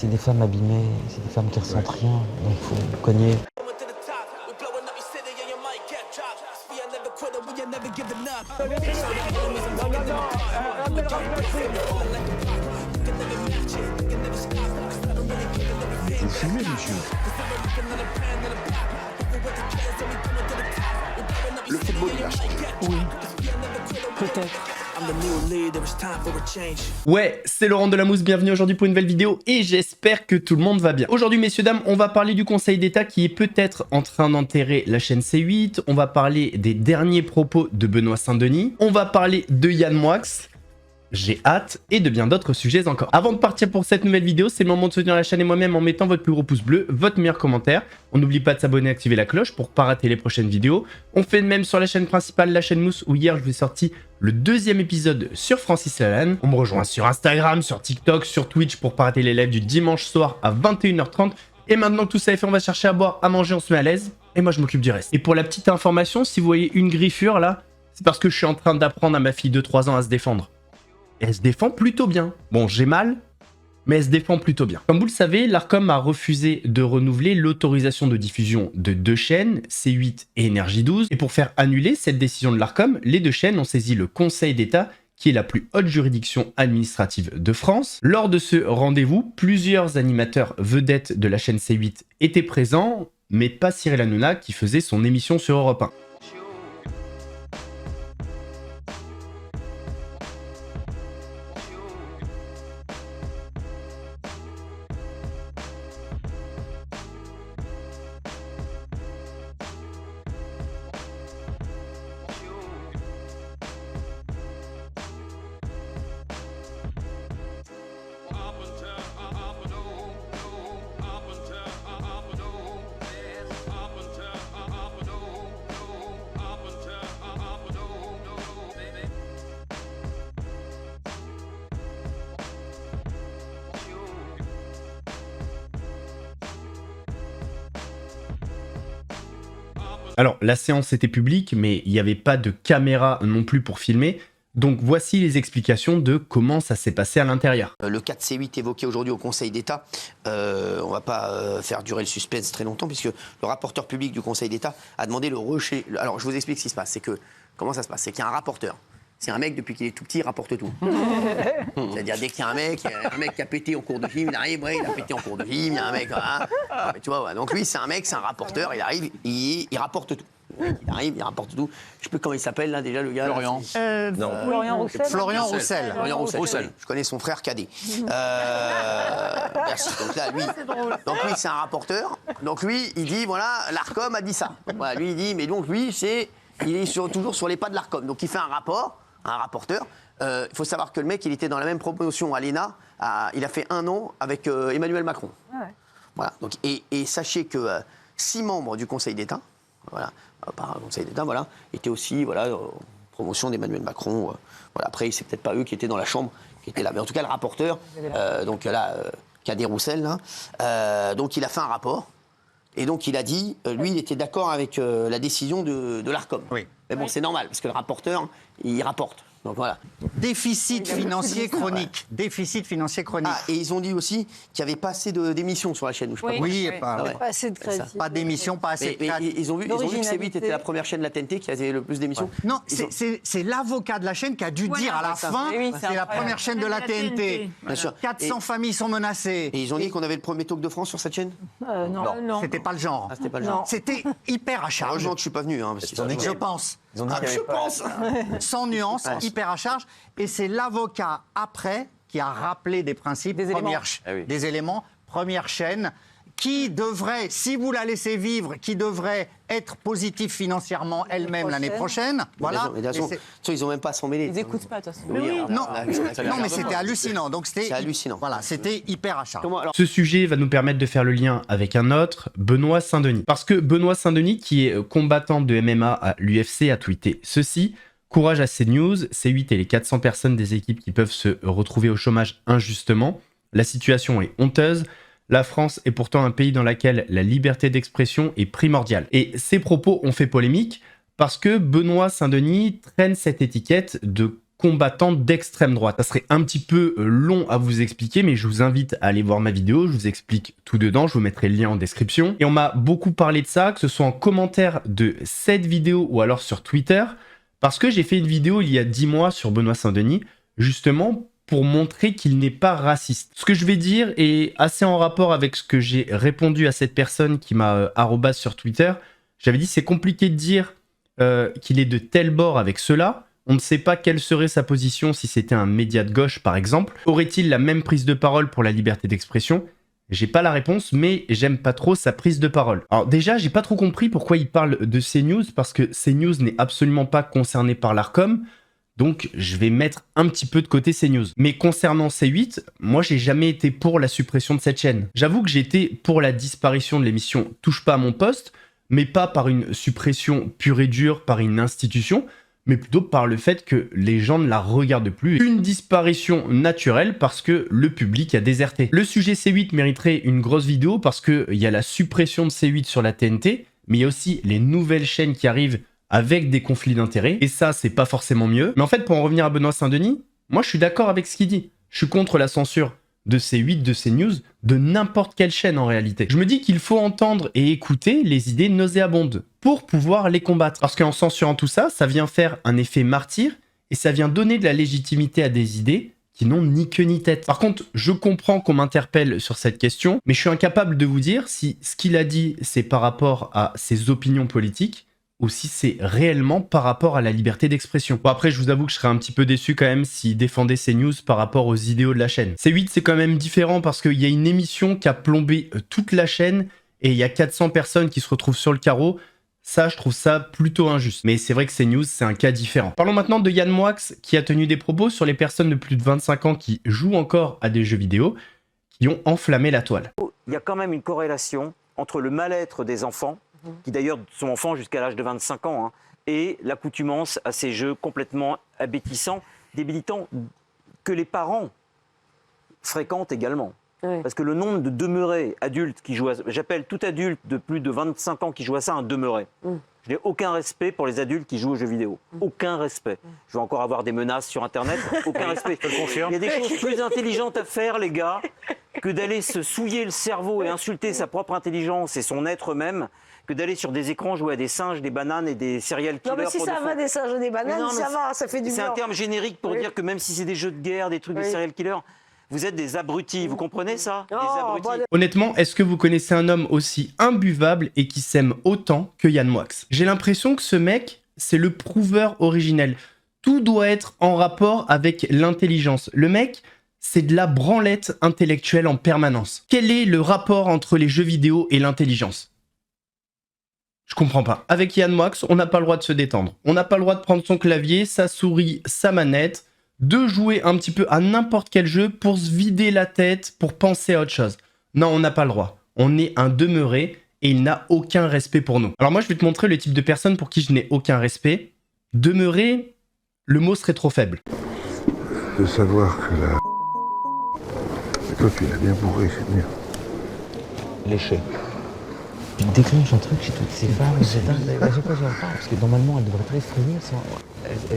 C'est des femmes abîmées, c'est des femmes qui ressentent rien, donc faut cogner. Vous fumez, monsieur? Le football, il a changé. Oui, peut-être. Ouais, c'est Laurent Delamousse, bienvenue aujourd'hui pour une nouvelle vidéo et j'espère que tout le monde va bien. Aujourd'hui, messieurs, dames, on va parler du Conseil d'État qui est peut-être en train d'enterrer la chaîne C8, on va parler des derniers propos de Benoît Saint-Denis, on va parler de Yann Moix, j'ai hâte, et de bien d'autres sujets encore. Avant de partir pour cette nouvelle vidéo, c'est le moment de soutenir la chaîne et moi-même en mettant votre plus gros pouce bleu, votre meilleur commentaire. On n'oublie pas de s'abonner et activer la cloche pour pas rater les prochaines vidéos. On fait de même sur la chaîne principale, la chaîne Mousse, où hier je vous ai sorti le deuxième épisode sur Francis Lalanne. On me rejoint sur Instagram, sur TikTok, sur Twitch pour pas rater les lives du dimanche soir à 21h30. Et maintenant que tout ça est fait, on va chercher à boire, à manger, on se met à l'aise. Et moi je m'occupe du reste. Et pour la petite information, si vous voyez une griffure là, c'est parce que je suis en train d'apprendre à ma fille de 3 ans à se défendre. Et elle se défend plutôt bien. Bon, j'ai mal, mais elle se défend plutôt bien. Comme vous le savez, l'Arcom a refusé de renouveler l'autorisation de diffusion de 2 chaînes, C8 et Énergie 12. Et pour faire annuler cette décision de l'Arcom, les 2 chaînes ont saisi le Conseil d'État, qui est la plus haute juridiction administrative de France. Lors de ce rendez-vous, plusieurs animateurs vedettes de la chaîne C8 étaient présents, mais pas Cyril Hanouna qui faisait son émission sur Europe 1. Alors, la séance était publique, mais il n'y avait pas de caméra non plus pour filmer. Donc voici les explications de comment ça s'est passé à l'intérieur. Le cas de C8 évoqué aujourd'hui au Conseil d'État, on ne va pas faire durer le suspense très longtemps, puisque le rapporteur public du Conseil d'État a demandé le rejet. Alors je vous explique ce qui se passe, c'est que, comment ça se passe? C'est qu'il y a un rapporteur. C'est un mec, depuis qu'il est tout petit, il rapporte tout. C'est-à-dire, dès qu'il y a un mec qui a pété en cours de film, il arrive, ouais, il a pété en cours de film, il y a un mec, voilà. Tu vois, ouais. Donc lui, c'est un mec, c'est un rapporteur, il arrive, il rapporte tout. Il arrive, il rapporte tout. Je sais plus comment il s'appelle, là, déjà, le gars. Florian. Florian Roussel. Florian Roussel. Florian Roussel. Je connais son frère cadet. Merci. Donc là, lui, c'est un rapporteur. Donc lui, il dit, voilà, l'Arcom a dit ça. Voilà, lui, il dit, mais donc lui, il est toujours sur les pas de l'Arcom. Donc il fait un rapport, un rapporteur. Il faut savoir que le mec, il était dans la même promotion à l'ENA. Il a fait 1 an avec Emmanuel Macron. Ouais. Voilà. Donc, et sachez que 6 membres du Conseil d'État, voilà, par un Conseil d'État, voilà, étaient aussi, voilà, promotion d'Emmanuel Macron. Voilà. Après, c'est peut-être pas eux qui étaient dans la chambre, qui étaient là, mais en tout cas le rapporteur, donc là, Cadet Roussel, là, donc il a fait un rapport. Et donc il a dit, lui, il était d'accord avec la décision de l'Arcom. Oui. Mais bon, c'est normal, parce que le rapporteur, il rapporte. Donc voilà. Déficit financier chronique. Déficit financier chronique. Ah, et ils ont dit aussi qu'il n'y avait pas assez d'émissions sur la chaîne. Je sais pas quoi. Oui, Pas assez de crédit. pas d'émissions, pas assez de crédit. Ils ont vu que C8 était la première chaîne de la TNT qui avait le plus d'émissions. Ouais. Non, c'est l'avocat de la chaîne qui a dû dire à la fin, c'est la première chaîne de la TNT. Bien sûr. 400 familles sont menacées. Et ils ont dit qu'on avait le premier talk de France sur cette chaîne. Non. C'était pas le genre. Ah, c'était pas le genre. C'était hyper à charge. Heureusement que je suis pas venu. Hein, parce que Je pense. Ils ont dit je pense. Sans nuance, hyper à charge. Et c'est l'avocat après qui a rappelé des principes, des éléments, première chaîne, qui devrait, si vous la laissez vivre, qui devrait être positive financièrement elle-même l'année prochaine. Voilà. Mais ils n'ont même pas à s'en mêler. Ils n'écoutent pas, de toute façon. Non, mais c'était hallucinant. Donc c'est hallucinant. Voilà, c'était hyper à charge. Ce sujet va nous permettre de faire le lien avec un autre, Benoît Saint-Denis. Parce que Benoît Saint-Denis, qui est combattant de MMA à l'UFC, a tweeté ceci: courage à CNews, C8 et les 400 personnes des équipes qui peuvent se retrouver au chômage injustement. La situation est honteuse. La France est pourtant un pays dans lequel la liberté d'expression est primordiale. Et ces propos ont fait polémique parce que Benoît Saint-Denis traîne cette étiquette de combattants d'extrême droite. Ça serait un petit peu long à vous expliquer, mais je vous invite à aller voir ma vidéo, je vous explique tout dedans, je vous mettrai le lien en description. Et on m'a beaucoup parlé de ça, que ce soit en commentaire de cette vidéo ou alors sur Twitter, parce que j'ai fait une vidéo il y a 10 mois sur Benoît Saint-Denis, justement pour montrer qu'il n'est pas raciste. Ce que je vais dire est assez en rapport avec ce que j'ai répondu à cette personne qui m'a arrobas sur Twitter. J'avais dit c'est compliqué de dire qu'il est de tel bord avec cela. On ne sait pas quelle serait sa position si c'était un média de gauche, par exemple. Aurait-il la même prise de parole pour la liberté d'expression? J'ai pas la réponse, mais j'aime pas trop sa prise de parole. Alors déjà, j'ai pas trop compris pourquoi il parle de CNews, parce que CNews n'est absolument pas concerné par l'Arcom, donc je vais mettre un petit peu de côté CNews. Mais concernant C8, moi j'ai jamais été pour la suppression de cette chaîne. J'avoue que j'étais pour la disparition de l'émission Touche pas à mon poste, mais pas par une suppression pure et dure par une institution, mais plutôt par le fait que les gens ne la regardent plus. Une disparition naturelle parce que le public a déserté. Le sujet C8 mériterait une grosse vidéo parce qu'il y a la suppression de C8 sur la TNT, mais il y a aussi les nouvelles chaînes qui arrivent avec des conflits d'intérêts, et ça, c'est pas forcément mieux. Mais en fait, pour en revenir à Benoît Saint-Denis, moi je suis d'accord avec ce qu'il dit. Je suis contre la censure de C8, de CNews, de n'importe quelle chaîne en réalité. Je me dis qu'il faut entendre et écouter les idées nauséabondes pour pouvoir les combattre. Parce qu'en censurant tout ça, ça vient faire un effet martyr et ça vient donner de la légitimité à des idées qui n'ont ni queue ni tête. Par contre, je comprends qu'on m'interpelle sur cette question, mais je suis incapable de vous dire si ce qu'il a dit, c'est par rapport à ses opinions politiques ou si c'est réellement par rapport à la liberté d'expression. Bon après, je vous avoue que je serais un petit peu déçu quand même s'il défendait CNews par rapport aux idéaux de la chaîne. C8, c'est quand même différent parce qu'il y a une émission qui a plombé toute la chaîne et il y a 400 personnes qui se retrouvent sur le carreau. Ça, je trouve ça plutôt injuste. Mais c'est vrai que CNews, c'est un cas différent. Parlons maintenant de Yann Moix qui a tenu des propos sur les personnes de plus de 25 ans qui jouent encore à des jeux vidéo, qui ont enflammé la toile. Il y a quand même une corrélation entre le mal-être des enfants, qui d'ailleurs sont enfants jusqu'à l'âge de 25 ans, hein, et l'accoutumance à ces jeux complètement abétissants, débilitants, que les parents fréquentent également. Oui. Parce que le nombre de demeurés adultes qui jouent à ça, j'appelle tout adulte de plus de 25 ans qui joue à ça un demeuré. Je n'ai aucun respect pour les adultes qui jouent aux jeux vidéo. Aucun respect. Je vais encore avoir des menaces sur Internet. Aucun respect. Je te le confirme. Il y a des choses plus intelligentes à faire, les gars, que d'aller se souiller le cerveau et insulter sa propre intelligence et son être même, que d'aller sur des écrans jouer à des singes, des bananes et des serial killers. Non mais si ça va des singes et des bananes, non, ça va, ça fait du bien. C'est un terme générique pour dire que même si c'est des jeux de guerre, des trucs des serial killers, vous êtes des abrutis, vous comprenez ça? Des abrutis. Honnêtement, est-ce que vous connaissez un homme aussi imbuvable et qui s'aime autant que Yann Moix? J'ai l'impression que ce mec, c'est le prouveur originel. Tout doit être en rapport avec l'intelligence. Le mec, c'est de la branlette intellectuelle en permanence. Quel est le rapport entre les jeux vidéo et l'intelligence? Je comprends pas. Avec Yann Moix, on n'a pas le droit de se détendre. On n'a pas le droit de prendre son clavier, sa souris, sa manette, de jouer un petit peu à n'importe quel jeu pour se vider la tête, pour penser à autre chose. Non, on n'a pas le droit. On est un demeuré et il n'a aucun respect pour nous. Alors moi, je vais te montrer le type de personne pour qui je n'ai aucun respect. Demeurer, le mot serait trop faible. De savoir que la... Toi, tu l'as bien bourré, c'est bien. Léché. Tu déclenches un truc chez toutes ces femmes, à chaque fois je leur parle, parce que normalement elles devraient être effrayées,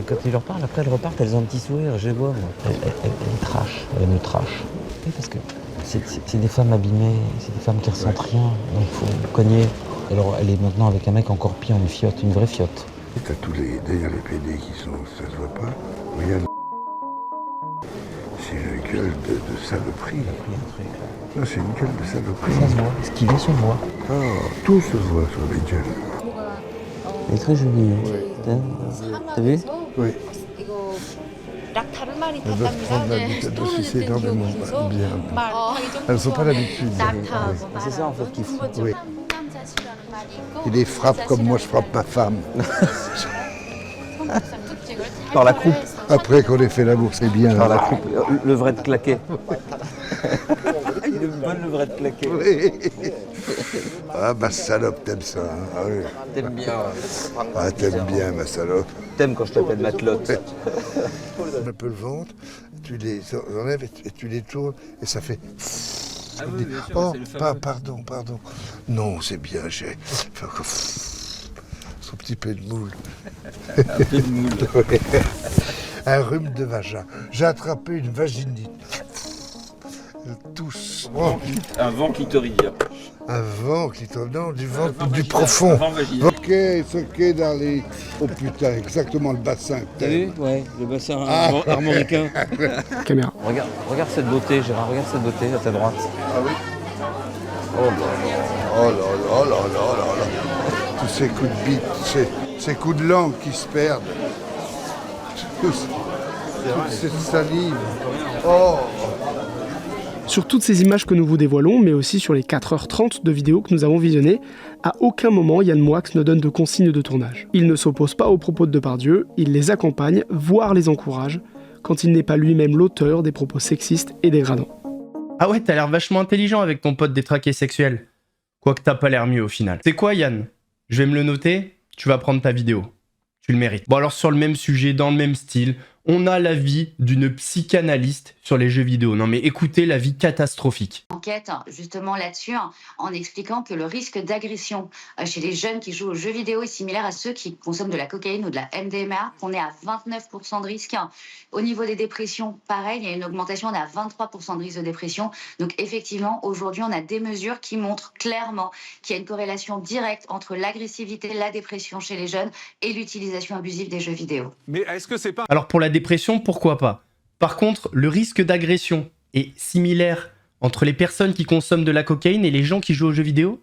quand tu leur parles, après elles repartent, elles ont un petit sourire, je les vois moi. Elles trashent, elles me trashent. Oui, parce que c'est des femmes abîmées, c'est des femmes qui ressentent rien, donc il faut cogner. Alors elle est maintenant avec un mec encore pire, une fiotte, une vraie fiotte. Et t'as tous les, d'ailleurs les PD qui sont, ça se voit pas, regarde. C'est une gueule de saloperie. Non, c'est une gueule de saloperie. Ça se voit, ce qu'il est se voit. Ah, tout se voit sur les gueules. Elle est très jolie. Oui. T'as vu? Oui. Elles doivent prendre l'habitude de sucer énormément bien. Elles n'ont pas l'habitude. C'est ça en fait qu'il faut. Oui. Il les frappe comme moi je frappe ma femme. Par la croupe. Après qu'on ait fait l'amour, c'est bien. Par la croupe, le vrai de claquer. Il est bon le vrai de claquer. Oui. Ah, ma salope, t'aimes ça, hein? Ah, oui. T'aimes bien. Ah, t'aimes bien, ma salope. T'aimes quand je t'appelle matelote. Un peu le ventre, tu les enlèves et tu les tournes et ça fait... Ah oui, bien sûr, oh, c'est le fameux... pardon. Non, c'est bien, j'ai... Son petit peu de moule. Un peu de moule. Ouais. un rhume de vagin. J'ai attrapé une vaginite. Tous. Oh. Un vent clitoridien. Un vent non, du vent du profond. Un vent vaginal. Ok, dans les... Oh putain, exactement le bassin. T'as vu? Ouais, le bassin armoricain. Caméra. Regarde cette beauté, Gérard, regarde cette beauté à ta droite. Ah oui. Oh là là, oh là là, oh là là, oh là là. Tous ces coups de bite, ces coups de langue qui se perdent. Toute cette salive. Oh. Sur toutes ces images que nous vous dévoilons, mais aussi sur les 4h30 de vidéos que nous avons visionnées, à aucun moment Yann Moix ne donne de consignes de tournage. Il ne s'oppose pas aux propos de Depardieu, il les accompagne, voire les encourage, quand il n'est pas lui-même l'auteur des propos sexistes et dégradants. Ah ouais, t'as l'air vachement intelligent avec ton pote détraqué sexuel. Quoique t'as pas l'air mieux au final. C'est quoi Yann? Je vais me le noter, tu vas prendre ta vidéo. Tu le mérites. Bon alors sur le même sujet, dans le même style, on a l'avis d'une psychanalyste sur les jeux vidéo. Non mais écoutez l'avis catastrophique. Enquête justement là-dessus en expliquant que le risque d'agression chez les jeunes qui jouent aux jeux vidéo est similaire à ceux qui consomment de la cocaïne ou de la MDMA. On est à 29% de risque. Au niveau des dépressions, pareil, il y a une augmentation, on est à 23% de risque de dépression. Donc effectivement, aujourd'hui, on a des mesures qui montrent clairement qu'il y a une corrélation directe entre l'agressivité, la dépression chez les jeunes et l'utilisation abusive des jeux vidéo. Mais est-ce que c'est pas... Alors pour la dépression, pourquoi pas? Par contre, le risque d'agression est similaire entre les personnes qui consomment de la cocaïne et les gens qui jouent aux jeux vidéo?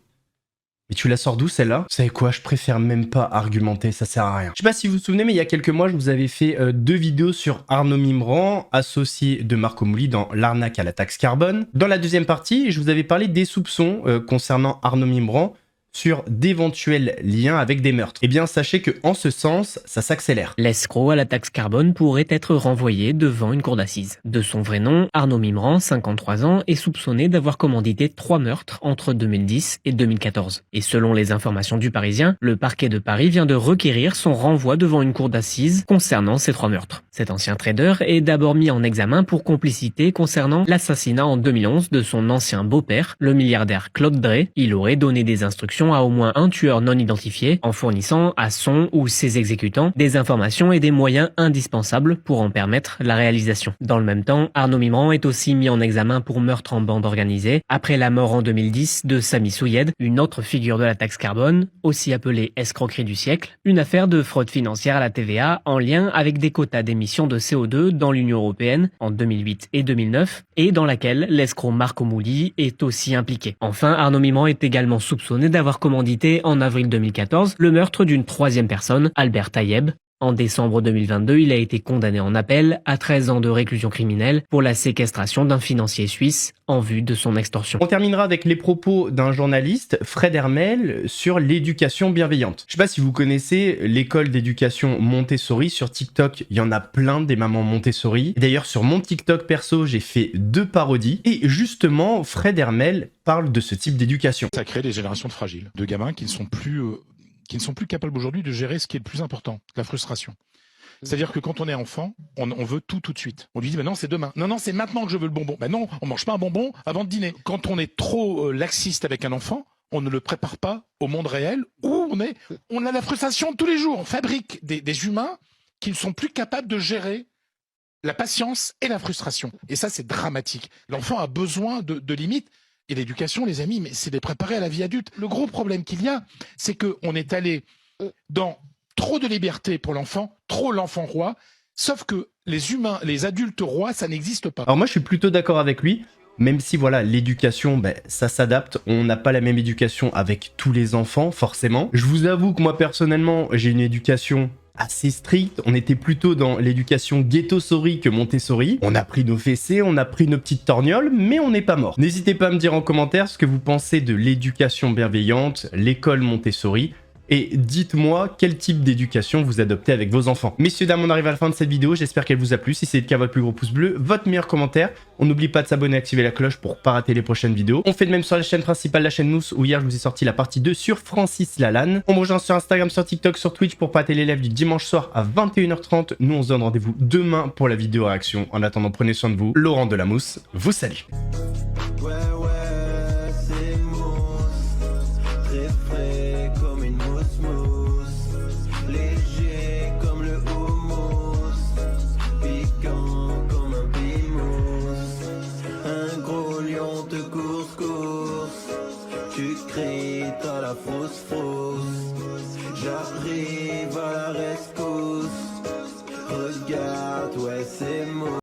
Mais tu la sors d'où celle-là? Vous savez quoi, je préfère même pas argumenter, ça sert à rien. Je sais pas si vous vous souvenez, mais il y a quelques mois, je vous avais fait 2 vidéos sur Arnaud Mimran, associé de Marco Mouli dans l'arnaque à la taxe carbone. Dans la deuxième partie, je vous avais parlé des soupçons concernant Arnaud Mimran sur d'éventuels liens avec des meurtres. Eh bien, sachez que en ce sens, ça s'accélère. L'escroc à la taxe carbone pourrait être renvoyé devant une cour d'assises. De son vrai nom, Arnaud Mimran, 53 ans, est soupçonné d'avoir commandité 3 meurtres entre 2010 et 2014. Et selon les informations du Parisien, le parquet de Paris vient de requérir son renvoi devant une cour d'assises concernant ces 3 meurtres. Cet ancien trader est d'abord mis en examen pour complicité concernant l'assassinat en 2011 de son ancien beau-père, le milliardaire Claude Drey. Il aurait donné des instructions à au moins un tueur non identifié en fournissant à son ou ses exécutants des informations et des moyens indispensables pour en permettre la réalisation. Dans le même temps, Arnaud Mimran est aussi mis en examen pour meurtre en bande organisée après la mort en 2010 de Sami Souyed, une autre figure de la taxe carbone, aussi appelée escroquerie du siècle, une affaire de fraude financière à la TVA en lien avec des quotas d'émissions de CO2 dans l'Union européenne en 2008 et 2009 et dans laquelle l'escroc Marco Mouli est aussi impliqué. Enfin, Arnaud Mimran est également soupçonné d'avoir commandité en avril 2014 le meurtre d'une 3e personne, Albert Tayeb. En décembre 2022, il a été condamné en appel à 13 ans de réclusion criminelle pour la séquestration d'un financier suisse en vue de son extorsion. On terminera avec les propos d'un journaliste, Fred Hermel, sur l'éducation bienveillante. Je sais pas si vous connaissez l'école d'éducation Montessori sur TikTok. Il y en a plein des mamans Montessori. D'ailleurs, sur mon TikTok perso, j'ai fait 2 parodies. Et justement, Fred Hermel parle de ce type d'éducation. Ça crée des générations de fragiles, de gamins qui ne sont plus capables aujourd'hui de gérer ce qui est le plus important, la frustration. C'est-à-dire que quand on est enfant, on veut tout de suite. On lui dit, non, c'est demain. Non, c'est maintenant que je veux le bonbon. Non, on mange pas un bonbon avant de dîner. Quand on est trop laxiste avec un enfant, on ne le prépare pas au monde réel où on a la frustration tous les jours. On fabrique des humains qui ne sont plus capables de gérer la patience et la frustration. Et ça, c'est dramatique. L'enfant a besoin de limites. Et l'éducation, les amis, mais c'est de les préparer à la vie adulte. Le gros problème qu'il y a, c'est qu'on est allé dans trop de liberté pour l'enfant, trop l'enfant roi, sauf que les humains, les adultes rois, ça n'existe pas. Alors moi, je suis plutôt d'accord avec lui, même si voilà, l'éducation, ça s'adapte. On n'a pas la même éducation avec tous les enfants, forcément. Je vous avoue que moi, personnellement, j'ai une éducation assez strict. On était plutôt dans l'éducation ghetto-sori que Montessori. On a pris nos fessées, on a pris nos petites torgnoles, mais on n'est pas mort. N'hésitez pas à me dire en commentaire ce que vous pensez de l'éducation bienveillante, l'école Montessori. Et dites-moi quel type d'éducation vous adoptez avec vos enfants. Messieurs, dames, on arrive à la fin de cette vidéo. J'espère qu'elle vous a plu. Si c'est le cas, votre plus gros pouce bleu, votre meilleur commentaire. On n'oublie pas de s'abonner et d'activer la cloche pour pas rater les prochaines vidéos. On fait de même sur la chaîne principale, la chaîne Mousse, où hier je vous ai sorti la partie 2 sur Francis Lalanne. On me rejoint sur Instagram, sur TikTok, sur Twitch pour pas rater les lives du dimanche soir à 21h30. Nous, on se donne rendez-vous demain pour la vidéo réaction. En attendant, prenez soin de vous. Laurent de la Mousse vous salue. tu cries, t'as la fausse j'arrive à la rescousse. Regarde, ouais c'est moi.